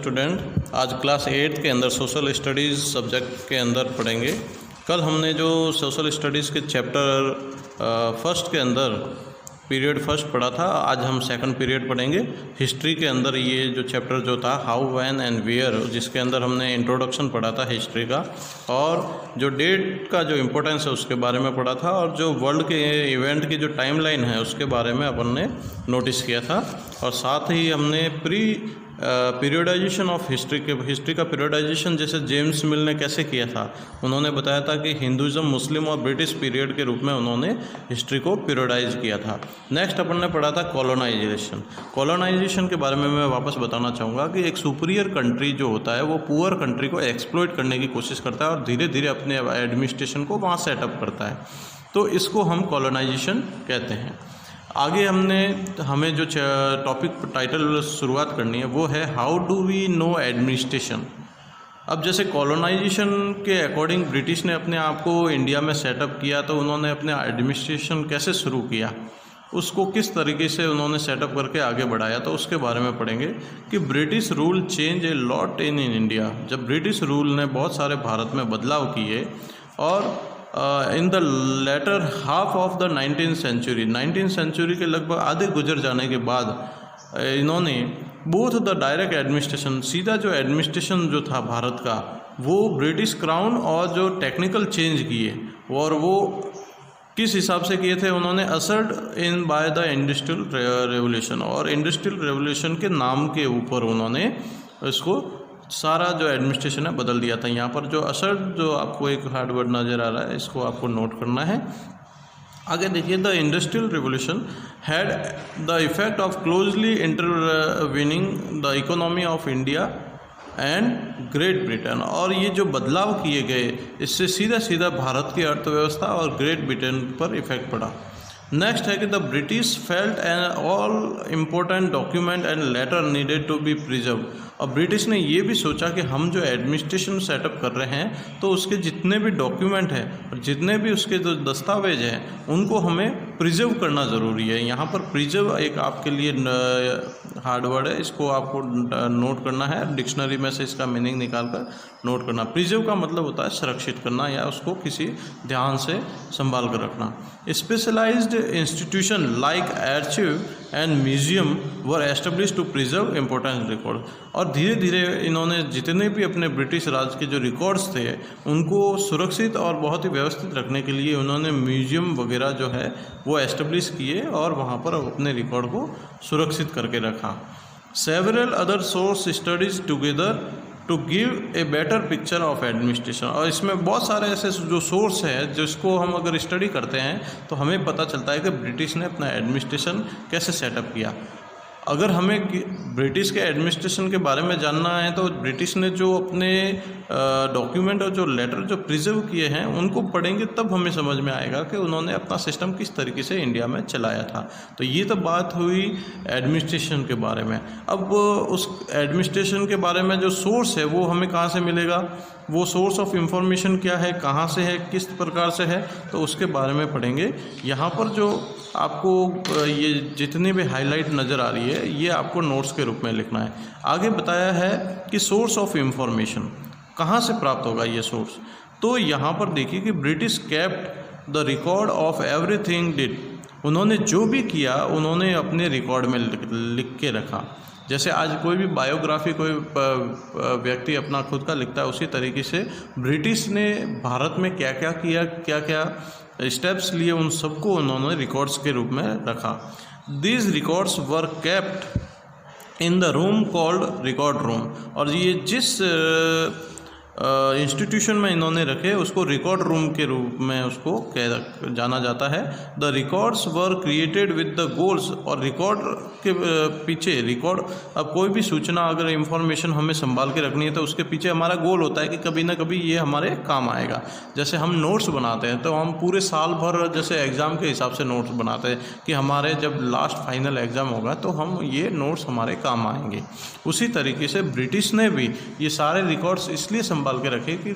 Student, आज class 8 के अंदर सोशल स्टडीज़ सब्जेक्ट के अंदर पढ़ेंगे। कल हमने जो सोशल स्टडीज़ के चैप्टर फर्स्ट के अंदर पीरियड फर्स्ट पढ़ा था, आज हम सेकंड पीरियड पढ़ेंगे। हिस्ट्री के अंदर ये जो चैप्टर जो था हाउ, व्हेन एंड वेयर, जिसके अंदर हमने इंट्रोडक्शन पढ़ा था हिस्ट्री का, और जो डेट का जो इम्पोर्टेंस है उसके बारे में पढ़ा था, और जो वर्ल्ड के इवेंट की जो टाइमलाइन है उसके बारे में अपन ने नोटिस किया था। और साथ ही हमने पीरियडाइजेशन ऑफ हिस्ट्री का पीरियडाइजेशन जैसे जेम्स मिल ने कैसे किया था, उन्होंने बताया था कि हिंदुज़म, मुस्लिम और ब्रिटिश पीरियड के रूप में उन्होंने हिस्ट्री को पीरियडाइज किया था। नेक्स्ट अपन ने पढ़ा था कॉलोनाइजेशन। कॉलोनाइजेशन के बारे में मैं वापस बताना चाहूँगा कि एक सुपीरियर कंट्री जो होता है वो पुअर कंट्री को एक्सप्लॉइट करने की कोशिश करता है और धीरे धीरे अपने एडमिनिस्ट्रेशन को वहाँ सेटअप करता है, तो इसको हम कॉलोनाइजेशन कहते हैं। आगे हमें जो टॉपिक टाइटल शुरुआत करनी है वो है how do we know administration. अब जैसे कॉलोनाइजेशन के अकॉर्डिंग ब्रिटिश ने अपने आप को इंडिया में सेटअप किया, तो उन्होंने अपने एडमिनिस्ट्रेशन कैसे शुरू किया, उसको किस तरीके से उन्होंने सेटअप करके आगे बढ़ाया, तो उसके बारे में पढ़ेंगे कि British rule change a lot in India. जब ब्रिटिश रूल ने बहुत सारे भारत में बदलाव किए, और in the latter half of the 19th century के लगभग आधे गुजर जाने के बाद इन्होंने बोथ द डायरेक्ट एडमिनिस्ट्रेशन, सीधा जो एडमिनिस्ट्रेशन जो था भारत का, वो ब्रिटिश क्राउन, और जो टेक्निकल चेंज किए, और वो किस हिसाब से किए थे, उन्होंने ushered in by the industrial revolution, और इंडस्ट्रियल रेवोल्यूशन के नाम के ऊपर उन्होंने इसको सारा जो एडमिनिस्ट्रेशन है बदल दिया था। यहाँ पर जो असर, जो आपको एक हार्ड वर्ड नज़र आ रहा है, इसको आपको नोट करना है। आगे देखिए, the industrial revolution had the effect of closely intervening the economy of India and great Britain. और ये जो बदलाव किए गए, इससे सीधा सीधा भारत की अर्थव्यवस्था और ग्रेट ब्रिटेन पर इफेक्ट पड़ा। नेक्स्ट है कि the British felt and all important document and letter needed to be preserve. और ब्रिटिश ने ये भी सोचा कि हम जो एडमिनिस्ट्रेशन सेटअप कर रहे हैं, तो उसके जितने भी डॉक्यूमेंट हैं और जितने भी उसके जो दस्तावेज हैं, उनको हमें प्रिजर्व करना ज़रूरी है। यहाँ पर प्रिजर्व एक आपके लिए हार्ड वर्ड है, इसको आपको नोट करना है, डिक्शनरी में से इसका मीनिंग निकाल कर नोट करना। प्रिजर्व का मतलब होता है सुरक्षित करना या उसको किसी ध्यान से संभाल कर रखना। Specialized institution like archive and museum were establish to preserve important record. और धीरे धीरे इन्होंने जितने भी अपने ब्रिटिश राज के जो रिकॉर्ड्स थे, उनको सुरक्षित और बहुत ही व्यवस्थित रखने के लिए उन्होंने म्यूजियम वगैरह जो है वो एस्टेब्लिश किए और वहाँ पर अपने रिकॉर्ड को सुरक्षित करके रखा। Several other source studies together to give a better picture of administration. और इसमें बहुत सारे ऐसे जो सोर्स हैं जिसको हम अगर स्टडी करते हैं तो हमें पता चलता है कि ब्रिटिश ने अपना एडमिनिस्ट्रेशन कैसे सेटअप किया। अगर हमें ब्रिटिश के एडमिनिस्ट्रेशन के बारे में जानना है, तो ब्रिटिश ने जो अपने डॉक्यूमेंट और जो लेटर जो प्रिजर्व किए हैं उनको पढ़ेंगे, तब हमें समझ में आएगा कि उन्होंने अपना सिस्टम किस तरीके से इंडिया में चलाया था। तो ये तो बात हुई एडमिनिस्ट्रेशन के बारे में। अब उस एडमिनिस्ट्रेशन के बारे में जो सोर्स है वो हमें कहाँ से मिलेगा, वो सोर्स ऑफ इंफॉर्मेशन क्या है, कहाँ से है, किस प्रकार से है, तो उसके बारे में पढ़ेंगे। यहाँ पर जो आपको ये जितनी भी हाईलाइट नज़र आ रही है, ये आपको नोट्स के रूप में लिखना है। आगे बताया है कि सोर्स ऑफ इंफॉर्मेशन कहाँ से प्राप्त होगा ये सोर्स, तो यहाँ पर देखिए कि British kept the record of everything did. उन्होंने जो भी किया उन्होंने अपने रिकॉर्ड में लिख के रखा। जैसे आज कोई भी बायोग्राफी कोई व्यक्ति अपना खुद का लिखता है, उसी तरीके से ब्रिटिश ने भारत में क्या क्या किया, क्या क्या स्टेप्स लिए, उन सबको उन्होंने रिकॉर्ड्स के रूप में रखा। These records were kept in the room called record room. और ये जिस इंस्टीट्यूशन में इन्होंने रखे उसको रिकॉर्ड रूम के रूप में उसको जाना जाता है। The records were created with the goals. और रिकॉर्ड के पीछे रिकॉर्ड, अब कोई भी सूचना अगर इंफॉर्मेशन हमें संभाल के रखनी है तो उसके पीछे हमारा गोल होता है कि कभी ना कभी ये हमारे काम आएगा। जैसे हम नोट्स बनाते हैं तो हम पूरे साल भर जैसे एग्ज़ाम के हिसाब से नोट्स बनाते हैं कि हमारे जब लास्ट फाइनल एग्ज़ाम होगा तो हम ये नोट्स हमारे काम आएंगे। उसी तरीके से ब्रिटिश ने भी ये सारे रिकॉर्ड्स इसलिए संभाल के रखे कि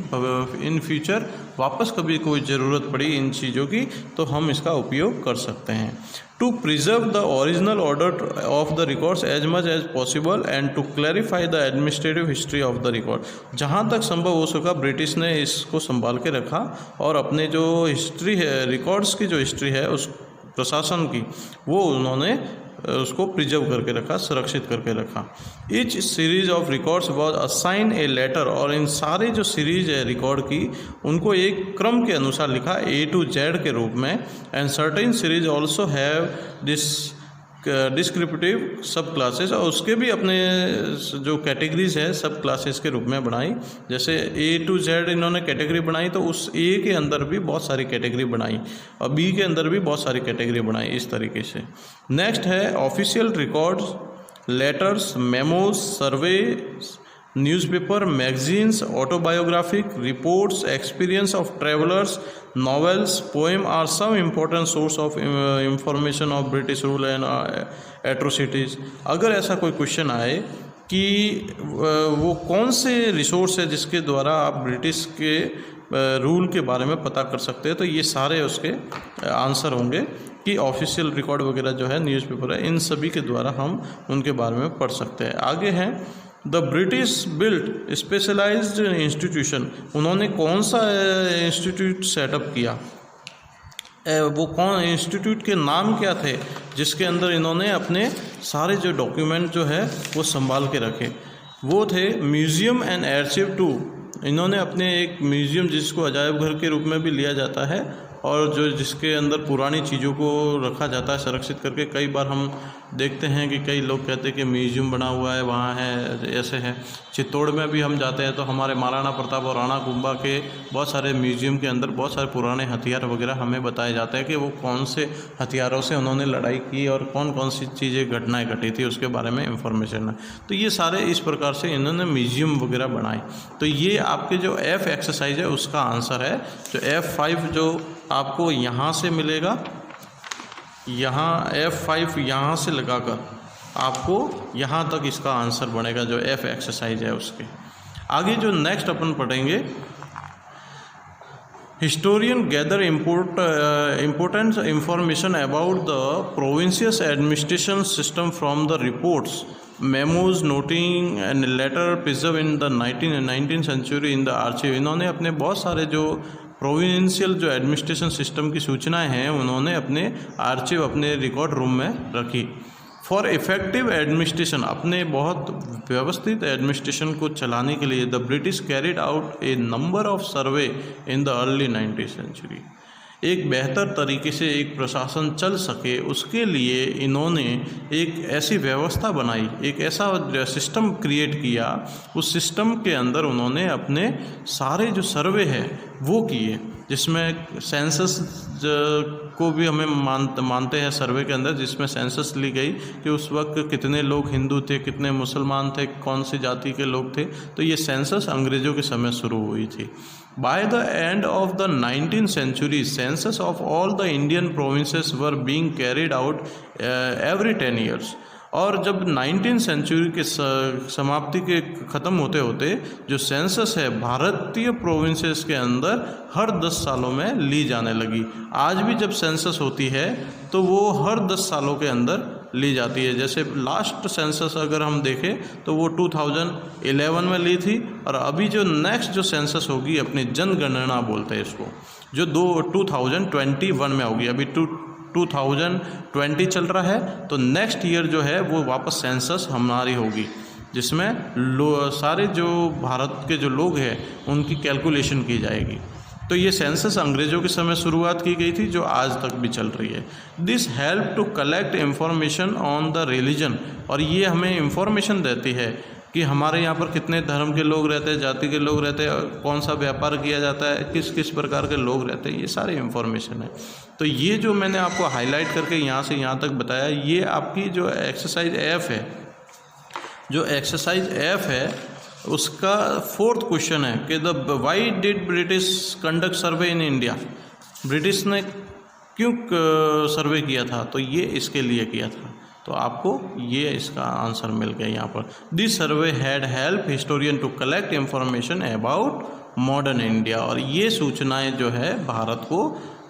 इन फ्यूचर वापस कभी कोई ज़रूरत पड़ी इन चीज़ों की तो हम इसका उपयोग कर सकते हैं। to preserve the original order of the records as much as possible and to clarify the administrative history of the record। जहाँ तक संभव हो सका ब्रिटिश ने इसको संभाल के रखा और अपने जो हिस्ट्री है, रिकॉर्ड्स की जो हिस्ट्री है उस प्रशासन की, वो उन्होंने उसको प्रिजर्व करके रखा, सुरक्षित करके रखा। Each series of records was assign a letter, और इन सारे जो सीरीज है रिकॉर्ड की उनको एक क्रम के अनुसार लिखा A to Z के रूप में। And certain series also have this descriptive सब क्लासेस, और उसके भी अपने जो कैटेगरीज है सब क्लासेस के रूप में बनाई। जैसे A to Z इन्होंने कैटेगरी बनाई तो उस A के अंदर भी बहुत सारी कैटेगरी बनाई और B के अंदर भी बहुत सारी कैटेगरी बनाई, इस तरीके से। नेक्स्ट है official records, letters, memos, survey, newspaper, magazines, autobiographic reports, experience of travellers, novels, poem are some important source of information of British rule and atrocities। अगर ऐसा कोई क्वेश्चन आए कि वो कौन से रिसोर्स है जिसके द्वारा आप ब्रिटिश के रूल के बारे में पता कर सकते हैं, तो ये सारे उसके आंसर होंगे कि ऑफिशियल रिकॉर्ड वगैरह जो है, न्यूज़पेपर है, इन सभी के द्वारा हम उनके बारे में पढ़ सकते हैं। आगे हैं the British built specialized institution, उन्होंने कौन सा इंस्टीट्यूट सेटअप किया, वो कौन इंस्टीट्यूट के नाम क्या थे जिसके अंदर इन्होंने अपने सारे जो डॉक्यूमेंट जो है वो संभाल के रखे, वो थे म्यूज़ियम एंड आर्चिव टू। इन्होंने अपने एक म्यूज़ियम जिसको अजायब घर के रूप में भी लिया जाता है और जो जिसके अंदर पुरानी चीज़ों को रखा जाता है संरक्षित करके। कई बार हम देखते हैं कि कई लोग कहते हैं कि म्यूज़ियम बना हुआ है, वहाँ है, ऐसे है। चित्तौड़ में भी हम जाते हैं तो हमारे महाराणा प्रताप और राणा कुंभा के बहुत सारे म्यूज़ियम के अंदर बहुत सारे पुराने हथियार वगैरह हमें बताए जाते हैं कि वो कौन से हथियारों से उन्होंने लड़ाई की और कौन कौन सी चीज़ें घटनाएँ घटी थी उसके बारे में इंफॉर्मेशन है। तो ये सारे इस प्रकार से इन्होंने म्यूज़ियम वगैरह बनाए। तो ये आपके जो F एक्सरसाइज है उसका आंसर है। जो F5 जो आपको यहाँ से मिलेगा, यहाँ F5 यहाँ से लगाकर आपको यहाँ तक इसका आंसर बनेगा जो F एक्सरसाइज है उसके। आगे जो नेक्स्ट अपन पढ़ेंगे, historian gather important information about the provincial administration system from the reports, memos, noting and letter preserve in the 19th century in the archive. इन्होंने अपने बहुत सारे जो प्रोविंशियल जो एडमिनिस्ट्रेशन सिस्टम की सूचनाएं हैं उन्होंने अपने आर्चिव, अपने रिकॉर्ड रूम में रखी। फॉर इफेक्टिव एडमिनिस्ट्रेशन, अपने बहुत व्यवस्थित एडमिनिस्ट्रेशन को चलाने के लिए the British carried out a number of survey in the early 19th century. एक बेहतर तरीके से एक प्रशासन चल सके उसके लिए इन्होंने एक ऐसी व्यवस्था बनाई, एक ऐसा सिस्टम क्रिएट किया। उस सिस्टम के अंदर उन्होंने अपने सारे जो सर्वे है वो किए, जिसमें सेंसस को भी हमें मानते हैं सर्वे के अंदर, जिसमें सेंसस ली गई कि उस वक्त कितने लोग हिंदू थे, कितने मुसलमान थे, कौन सी जाति के लोग थे। तो ये सेंसस अंग्रेज़ों के समय शुरू हुई थी। By the end of the 19th century, census of all the Indian provinces were being carried out every 10 years। और जब 19th सेंचुरी के समाप्ति के ख़त्म होते होते जो सेंसस है भारतीय प्रोविंसेस के अंदर हर 10 सालों में ली जाने लगी। आज भी जब सेंसस होती है तो वो हर 10 सालों के अंदर ली जाती है। जैसे लास्ट सेंसस अगर हम देखें तो वो 2011 में ली थी, और अभी जो नेक्स्ट जो सेंसस होगी अपनी जनगणना बोलते हैं इसको, जो 2021 में होगी। अभी 2020 चल रहा है तो नेक्स्ट ईयर जो है वो वापस सेंसस हमारी होगी, जिसमें सारे जो भारत के जो लोग हैं उनकी कैलकुलेशन की जाएगी। तो ये सेंसस अंग्रेज़ों के समय शुरुआत की गई थी जो आज तक भी चल रही है। This help to collect information on the religion, और ये हमें इंफॉर्मेशन देती है कि हमारे यहाँ पर कितने धर्म के लोग रहते हैं, जाति के लोग रहते हैं, कौन सा व्यापार किया जाता है, किस किस प्रकार के लोग रहते हैं, ये सारी इंफॉर्मेशन है। तो ये जो मैंने आपको हाईलाइट करके यहाँ से यहाँ तक बताया, ये आपकी जो एक्सरसाइज F है, जो एक्सरसाइज F है उसका 4th क्वेश्चन है कि the why did British conduct survey in India. British ने क्यों सर्वे किया था, तो ये इसके लिए किया था। तो आपको ये इसका आंसर मिल गया यहाँ पर। This survey had help historian to collect information about modern India, और ये सूचनाएं जो है भारत को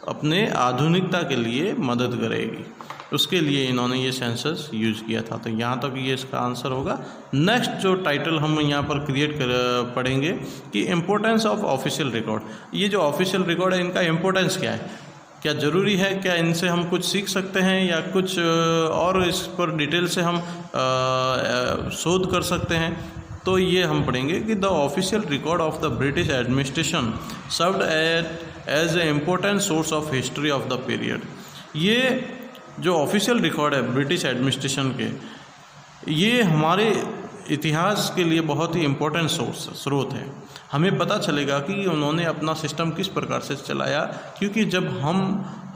अपने आधुनिकता के लिए मदद करेगी। उसके लिए इन्होंने ये सेंसस यूज़ किया था। तो यहाँ तक ये इसका आंसर होगा। नेक्स्ट जो टाइटल हम यहाँ पर क्रिएट पढ़ेंगे कि इम्पोर्टेंस ऑफ ऑफिशियल रिकॉर्ड। ये जो ऑफिशियल रिकॉर्ड है इनका इम्पोर्टेंस क्या है, क्या ज़रूरी है, क्या इनसे हम कुछ सीख सकते हैं या कुछ और इस पर डिटेल से हम शोध कर सकते हैं। तो ये हम पढ़ेंगे कि the official record of the British administration served as a important source of history of the period. ये जो ऑफिशियल रिकॉर्ड है ब्रिटिश एडमिनिस्ट्रेशन के, ये हमारे इतिहास के लिए बहुत ही इम्पोर्टेंट स्रोत है। हमें पता चलेगा कि उन्होंने अपना सिस्टम किस प्रकार से चलाया, क्योंकि जब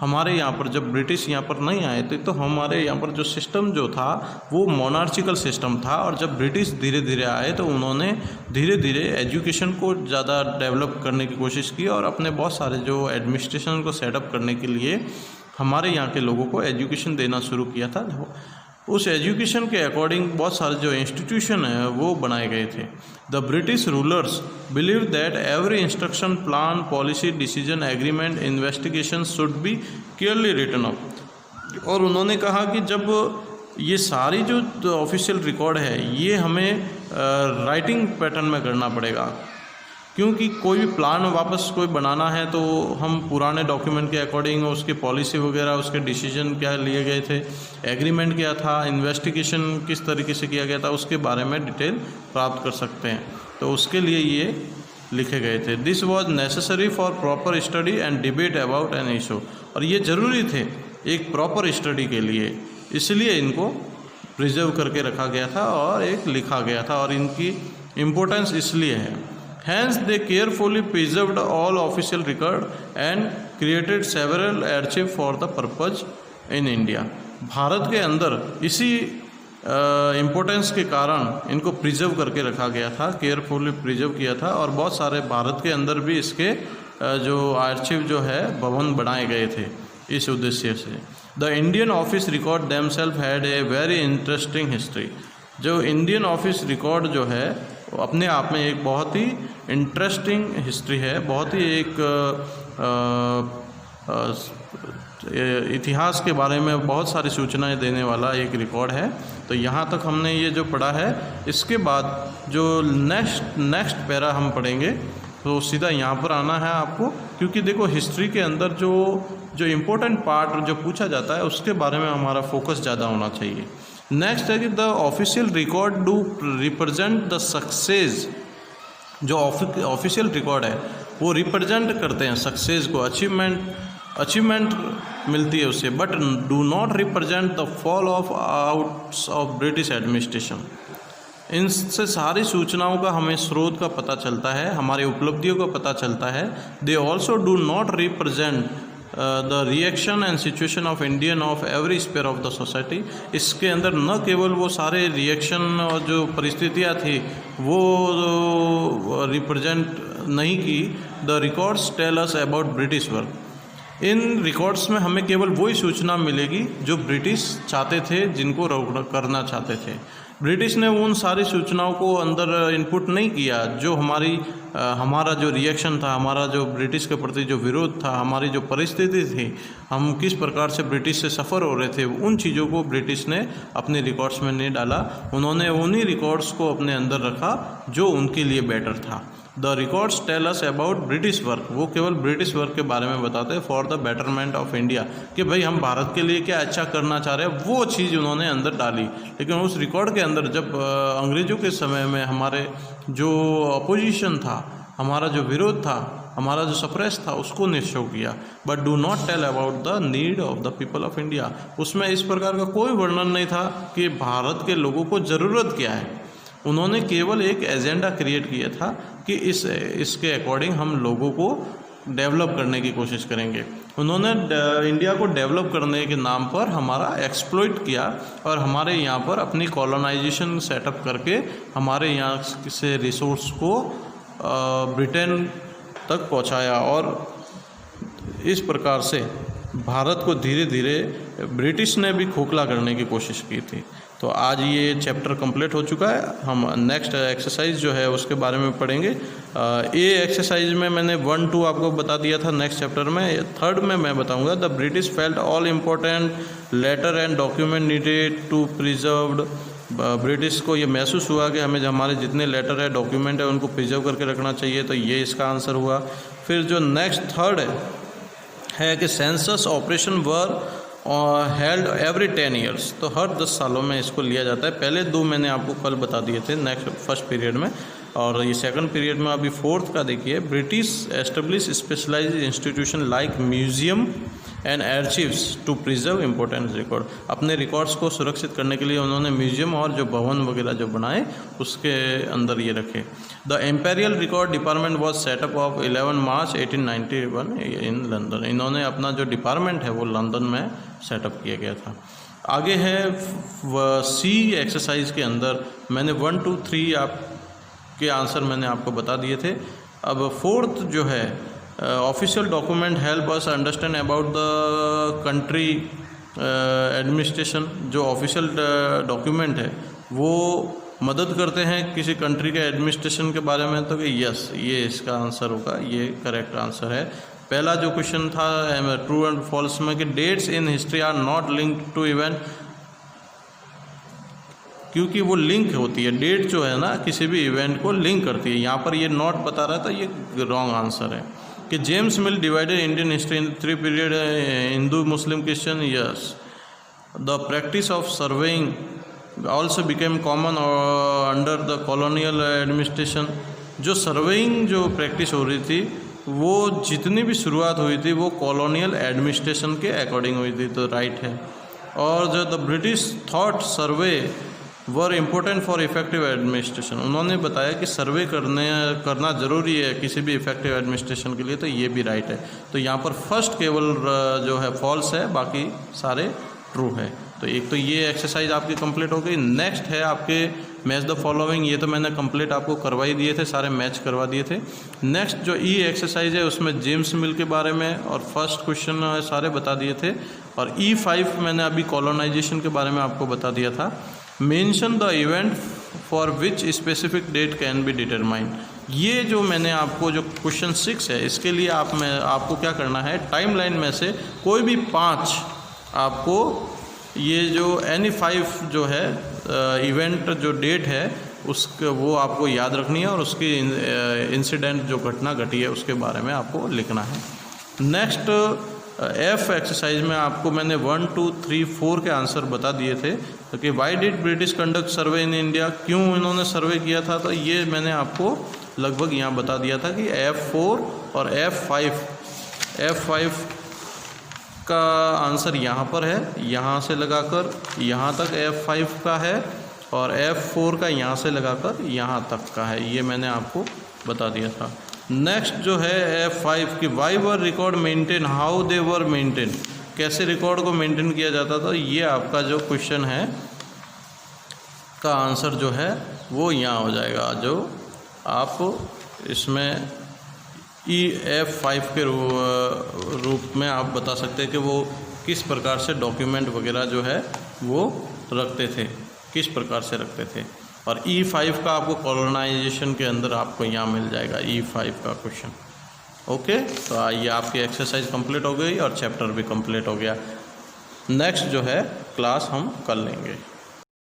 हमारे यहाँ पर जब ब्रिटिश यहाँ पर नहीं आए थे तो हमारे यहाँ पर जो सिस्टम जो था वो मोनार्चिकल सिस्टम था, और जब ब्रिटिश धीरे धीरे आए तो उन्होंने धीरे धीरे एजुकेशन को ज़्यादा डेवलप करने की कोशिश की और अपने बहुत सारे जो एडमिनिस्ट्रेशन को सेटअप करने के लिए हमारे यहाँ के लोगों को एजुकेशन देना शुरू किया था। उस एजुकेशन के अकॉर्डिंग बहुत सारे जो इंस्टीट्यूशन हैं वो बनाए गए थे। The British rulers believe that every instruction, plan, policy, decision, agreement, investigation should be clearly written up. और उन्होंने कहा कि जब ये सारी जो ऑफिशियल रिकॉर्ड है ये हमें राइटिंग पैटर्न में करना पड़ेगा, क्योंकि कोई भी प्लान वापस कोई बनाना है तो हम पुराने डॉक्यूमेंट के अकॉर्डिंग उसकी पॉलिसी वगैरह, उसके डिसीजन क्या लिए गए थे, एग्रीमेंट क्या था, इन्वेस्टिगेशन किस तरीके से किया गया था, उसके बारे में डिटेल प्राप्त कर सकते हैं। तो उसके लिए ये लिखे गए थे। This was necessary for proper study and debate about an issue. और ये ज़रूरी थे एक प्रॉपर स्टडी के लिए, इसलिए इनको प्रिजर्व करके रखा गया था और एक लिखा गया था, और इनकी इम्पोर्टेंस इसलिए है। Hence they carefully preserved all official record and created several archives for the purpose in India। Bharat के अंदर इसी इम्पोर्टेंस के कारण इनको प्रिजर्व करके रखा गया था, केयरफुली प्रिजर्व किया था, और बहुत सारे भारत के अंदर भी इसके जो आर्चिव जो है भवन बनाए गए थे इस उद्देश्य से। The Indian office record themselves had a very interesting history. जो इंडियन ऑफिस रिकॉर्ड जो है अपने आप में एक बहुत ही इंटरेस्टिंग हिस्ट्री है, बहुत ही एक इतिहास के बारे में बहुत सारी सूचनाएं देने वाला एक रिकॉर्ड है। तो यहाँ तक हमने ये जो पढ़ा है, इसके बाद जो नेक्स्ट पैरा हम पढ़ेंगे तो सीधा यहाँ पर आना है आपको, क्योंकि देखो हिस्ट्री के अंदर जो इम्पोर्टेंट पार्ट जो पूछा जाता है उसके बारे में हमारा फोकस ज़्यादा होना चाहिए। नेक्स्ट है कि the official record do represent the success. जो ऑफिशियल रिकॉर्ड है वो रिप्रेजेंट करते हैं सक्सेस को, अचीवमेंट मिलती है उससे, but do not represent the fall of outs of British administration. इनसे सारी सूचनाओं का हमें स्रोत का पता चलता है, हमारी उपलब्धियों का पता चलता है। They also do not represent the reaction and situation of Indian of every sphere of the society. इसके अंदर न केवल वो सारे रिएक्शन और जो परिस्थितियाँ थी वो रिप्रेजेंट नहीं की। The records tell us about British work. इन रिकॉर्ड्स में हमें केवल वही सूचना मिलेगी जो ब्रिटिश चाहते थे, जिनको करना चाहते थे। ब्रिटिश ने उन सारी सूचनाओं को अंदर इनपुट नहीं किया जो हमारा जो रिएक्शन था, हमारा जो ब्रिटिश के प्रति जो विरोध था, हमारी जो परिस्थिति थी, हम किस प्रकार से ब्रिटिश से सफ़र हो रहे थे, उन चीज़ों को ब्रिटिश ने अपने रिकॉर्ड्स में नहीं डाला। उन्होंने उन्हीं रिकॉर्ड्स को अपने अंदर रखा जो उनके लिए बेटर था। The records tell us about British work. वो केवल ब्रिटिश वर्क के बारे में बताते हैं for the betterment of India, कि भाई हम भारत के लिए क्या अच्छा करना चाह रहे हैं, वो चीज़ उन्होंने अंदर डाली। लेकिन उस रिकॉर्ड के अंदर जब अंग्रेज़ों के समय में हमारे जो अपोजिशन था, हमारा जो विरोध था, हमारा जो सप्रेस था, उसको नहीं शो किया। But do not tell about the need of the people of India. उसमें इस प्रकार का कोई वर्णन नहीं था कि भारत के लोगों को ज़रूरत क्या है। उन्होंने केवल एक एजेंडा क्रिएट किया था कि इसके अकॉर्डिंग हम लोगों को डेवलप करने की कोशिश करेंगे। उन्होंने इंडिया को डेवलप करने के नाम पर हमारा एक्सप्लॉइट किया और हमारे यहाँ पर अपनी कॉलोनाइजेशन सेटअप करके हमारे यहाँ से रिसोर्स को ब्रिटेन तक पहुँचाया, और इस प्रकार से भारत को धीरे धीरे ब्रिटिश ने भी खोखला करने की कोशिश की थी। तो आज ये चैप्टर कंप्लीट हो चुका है। हम नेक्स्ट एक्सरसाइज जो है उसके बारे में पढ़ेंगे। ये एक्सरसाइज में मैंने 1, 2 आपको बता दिया था नेक्स्ट चैप्टर में। थर्ड में मैं बताऊंगा the British felt all important letter and document needed to preserved. British को ये महसूस हुआ कि हमें हमारे जितने लेटर है डॉक्यूमेंट है उनको प्रिजर्व करके रखना चाहिए, तो ये इसका आंसर हुआ। फिर जो नेक्स्ट थर्ड है कि census operation were held every 10 years, तो हर 10 सालों में इसको लिया जाता है। पहले 2 मैंने आपको कल बता दिए थे नेक्स्ट फर्स्ट पीरियड में, और ये सेकंड पीरियड में अभी फोर्थ का देखिए। British establish specialized institution like museum and archives to preserve important record. अपने रिकॉर्ड्स को सुरक्षित करने के लिए उन्होंने म्यूजियम और जो भवन वगैरह जो बनाए उसके अंदर ये रखे। The imperial record department was setup of 11 March 1891 in London. इन्होंने अपना जो डिपार्टमेंट है वो लंदन में सेटअप किया गया था। आगे है सी एक्सरसाइज के अंदर मैंने 1, 2, 3 आपके आंसर मैंने आपको बता दिए थे। अब फोर्थ जो है official document help us understand about the country administration. जो ऑफिशियल डॉक्यूमेंट है वो मदद करते हैं किसी कंट्री के एडमिनिस्ट्रेशन के बारे में, तो कि यस ये इसका आंसर होगा, ये करेक्ट आंसर है। पहला जो क्वेश्चन था ट्रू एंड फॉल्स में कि dates in history are not linked to event, क्योंकि वो लिंक होती है। डेट जो है ना किसी भी इवेंट को लिंक करती है। यहाँ पर ये नॉट बता रहा था, ये रॉन्ग आंसर है। कि James mill divided Indian history in 3 period, Hindu Muslim Christian, yes. The practice of surveying also became common under the colonial administration. जो सर्वेइंग जो प्रैक्टिस हो रही थी वो जितनी भी शुरुआत हुई थी वो कॉलोनियल एडमिनिस्ट्रेशन के अकॉर्डिंग हुई थी, तो राइट है। और जो the British thought survey were important for effective administration, उन्होंने बताया कि सर्वे करना ज़रूरी है किसी भी इफेक्टिव एडमिनिस्ट्रेशन के लिए, तो ये भी राइट है। तो यहाँ पर फर्स्ट केवल जो है फॉल्स है, बाकी सारे ट्रू है। तो एक तो ये एक्सरसाइज आपकी कंप्लीट हो गई। नेक्स्ट है आपके मैच द फॉलोइंग, ये तो मैंने कंप्लीट आपको करवा ही दिए थे, सारे मैच करवा दिए थे। नेक्स्ट जो ई एक्सरसाइज है उसमें जेम्स मिल के बारे में और फर्स्ट क्वेश्चन सारे बता दिए थे। और E5 मैंने अभी कॉलोनाइजेशन के बारे में आपको बता दिया था। Mention the event for which specific date can be determined. ये जो मैंने आपको जो क्वेश्चन 6 है इसके लिए आपको क्या करना है, टाइमलाइन में से कोई भी 5 आपको ये जो एनी 5 जो है इवेंट जो डेट है उसके वो आपको याद रखनी है और उसकी इंसिडेंट जो घटना घटी है उसके बारे में आपको लिखना है। नेक्स्ट F एक्सरसाइज में आपको मैंने 1, 2, 3, 4 के आंसर बता दिए थे। तो कि why did British conduct survey in India, क्यों इन्होंने सर्वे किया था, तो ये मैंने आपको लगभग यहाँ बता दिया था कि F4 और F5 का आंसर यहाँ पर है, यहाँ से लगाकर यहाँ तक F5 का है और F4 का यहाँ से लगाकर यहाँ तक का है, ये मैंने आपको बता दिया था। नेक्स्ट जो है F5 की why were record maintain, how they were maintain, कैसे रिकॉर्ड को मेंटेन किया जाता था, ये आपका जो क्वेश्चन है का आंसर जो है वो यहाँ हो जाएगा। जो आप इसमें F5 के रूप में आप बता सकते हैं कि वो किस प्रकार से डॉक्यूमेंट वगैरह जो है वो रखते थे, किस प्रकार से रखते थे। और E5 का आपको कॉलोनाइजेशन के अंदर आपको यहाँ मिल जाएगा E5 का क्वेश्चन। ओके, तो आइए आपकी एक्सरसाइज कंप्लीट हो गई और चैप्टर भी कंप्लीट हो गया। नेक्स्ट जो है क्लास हम कर लेंगे।